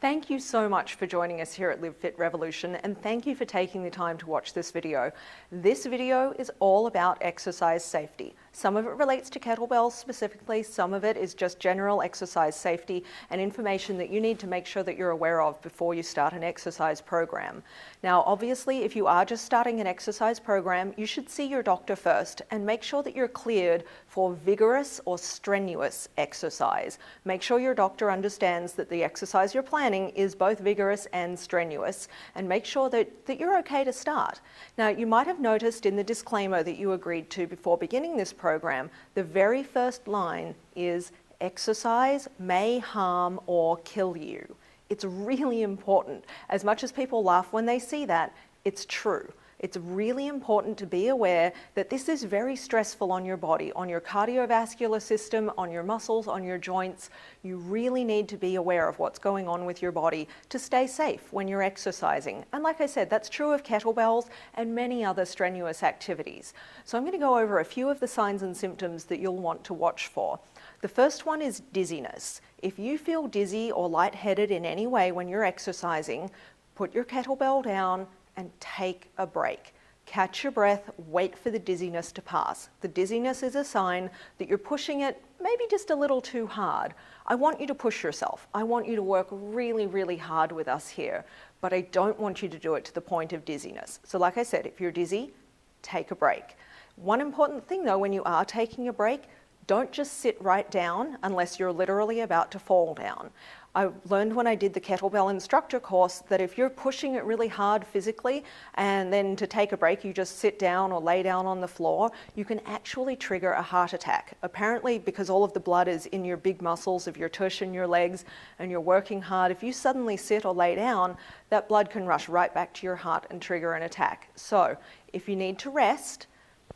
Thank you so much for joining us here at Live Fit Revolution, and thank you for taking the time to watch this video. This video is all about exercise safety. Some of it relates to kettlebells specifically, some of it is just general exercise safety and information that you need to make sure that you're aware of before you start an exercise program. Now, obviously, if you are just starting an exercise program, you should see your doctor first and make sure that you're cleared for vigorous or strenuous exercise. Make sure your doctor understands that the exercise you're planning is both vigorous and strenuous, and make sure that you're okay to start. Now, you might have noticed in the disclaimer that you agreed to before beginning this program, the very first line is exercise may harm or kill you. It's really important. As much as people laugh when they see that, it's true. It's really important to be aware that this is very stressful on your body, on your cardiovascular system, on your muscles, on your joints. You really need to be aware of what's going on with your body to stay safe when you're exercising. And like I said, that's true of kettlebells and many other strenuous activities. So I'm going to go over a few of the signs and symptoms that you'll want to watch for. The first one is dizziness. If you feel dizzy or lightheaded in any way when you're exercising, put your kettlebell down and take a break. Catch your breath, wait for the dizziness to pass. The dizziness is a sign that you're pushing it maybe just a little too hard. I want you to push yourself. I want you to work really, really hard with us here, but I don't want you to do it to the point of dizziness. So like I said, if you're dizzy, take a break. One important thing though, when you are taking a break, don't just sit right down unless you're literally about to fall down. I learned when I did the kettlebell instructor course that if you're pushing it really hard physically and then to take a break you just sit down or lay down on the floor, you can actually trigger a heart attack. Apparently, because all of the blood is in your big muscles of your tush and your legs and you're working hard, if you suddenly sit or lay down, that blood can rush right back to your heart and trigger an attack. So if you need to rest,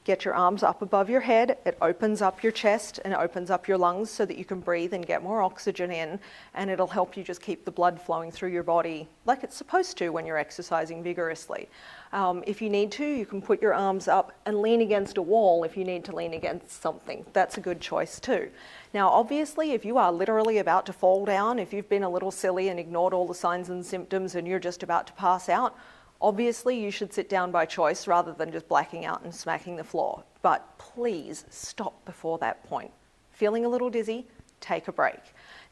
get your arms up above your head. It opens up your chest and opens up your lungs so that you can breathe and get more oxygen in, and it'll help you just keep the blood flowing through your body like it's supposed to when you're exercising vigorously. If you need to, you can put your arms up and lean against a wall if you need to lean against something. That's a good choice too. Now, obviously, if you are literally about to fall down, if you've been a little silly and ignored all the signs and symptoms and you're just about to pass out, obviously, you should sit down by choice rather than just blacking out and smacking the floor. But please stop before that point. Feeling a little dizzy? Take a break.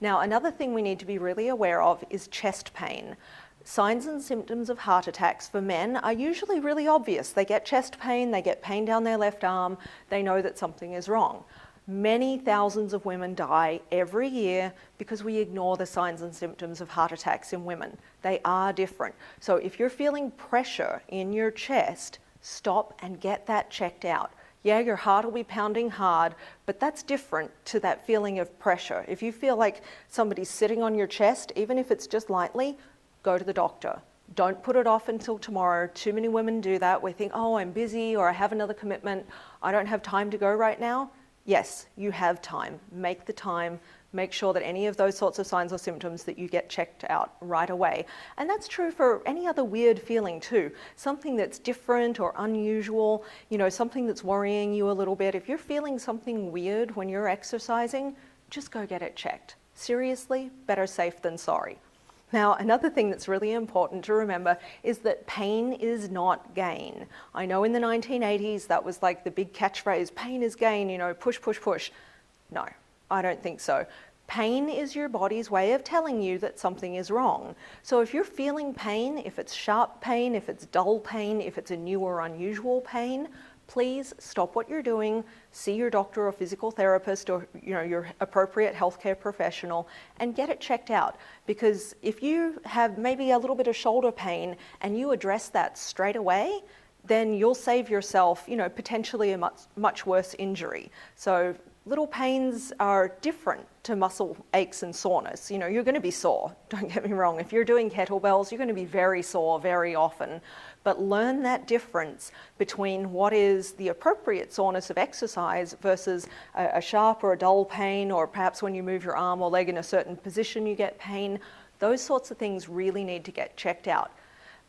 Now, another thing we need to be really aware of is chest pain. Signs and symptoms of heart attacks for men are usually really obvious. They get chest pain, they get pain down their left arm, they know that something is wrong. Many thousands of women die every year because we ignore the signs and symptoms of heart attacks in women. They are different. So if you're feeling pressure in your chest, stop and get that checked out. Yeah, your heart will be pounding hard, but that's different to that feeling of pressure. If you feel like somebody's sitting on your chest, even if it's just lightly, go to the doctor. Don't put it off until tomorrow. Too many women do that. We think, oh, I'm busy or I have another commitment. I don't have time to go right now. Yes, you have time. Make the time. Make sure that any of those sorts of signs or symptoms that you get checked out right away. And that's true for any other weird feeling too. Something that's different or unusual, something that's worrying you a little bit. If you're feeling something weird when you're exercising, just go get it checked. Seriously, better safe than sorry. Now, another thing that's really important to remember is that pain is not gain. I know in the 1980s that was like the big catchphrase, pain is gain, push, push, push. No, I don't think so. Pain is your body's way of telling you that something is wrong. So if you're feeling pain, if it's sharp pain, if it's dull pain, if it's a new or unusual pain, please stop what you're doing, see your doctor or physical therapist or your appropriate healthcare professional and get it checked out. Because if you have maybe a little bit of shoulder pain and you address that straight away, then you'll save yourself, potentially a much worse injury. So little pains are different to muscle aches and soreness. You're going to be sore, don't get me wrong. If you're doing kettlebells, you're going to be very sore very often. But learn that difference between what is the appropriate soreness of exercise versus a sharp or a dull pain, or perhaps when you move your arm or leg in a certain position you get pain. Those sorts of things really need to get checked out.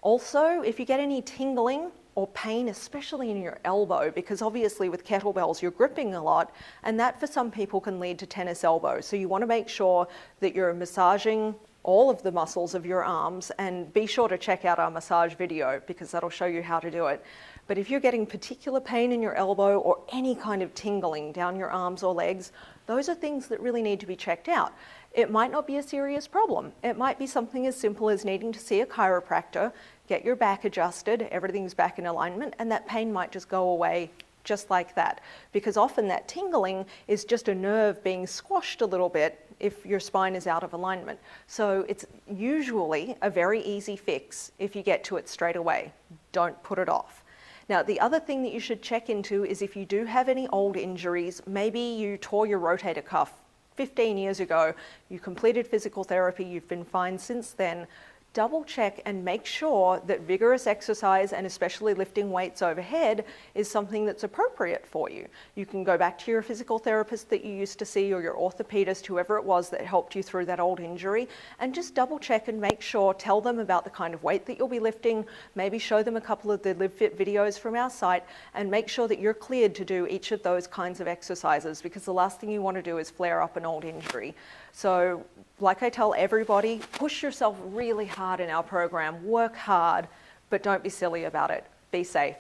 Also, if you get any tingling or pain, especially in your elbow, because obviously with kettlebells you're gripping a lot, and that for some people can lead to tennis elbow. So you want to make sure that you're massaging all of the muscles of your arms, and be sure to check out our massage video because that'll show you how to do it. But if you're getting particular pain in your elbow or any kind of tingling down your arms or legs, those are things that really need to be checked out. It might not be a serious problem. It might be something as simple as needing to see a chiropractor, get your back adjusted, everything's back in alignment, and that pain might just go away just like that. Because often that tingling is just a nerve being squashed a little bit if your spine is out of alignment. So it's usually a very easy fix if you get to it straight away. Don't put it off. Now, the other thing that you should check into is if you do have any old injuries, maybe you tore your rotator cuff 15 years ago, you completed physical therapy, you've been fine since then, double check and make sure that vigorous exercise and especially lifting weights overhead is something that's appropriate for you. You can go back to your physical therapist that you used to see or your orthopedist, whoever it was that helped you through that old injury, and just double check and make sure, tell them about the kind of weight that you'll be lifting, maybe show them a couple of the Live Fit videos from our site, and make sure that you're cleared to do each of those kinds of exercises, because the last thing you want to do is flare up an old injury. So like I tell everybody, push yourself really hard in our program, work hard, but don't be silly about it. Be safe.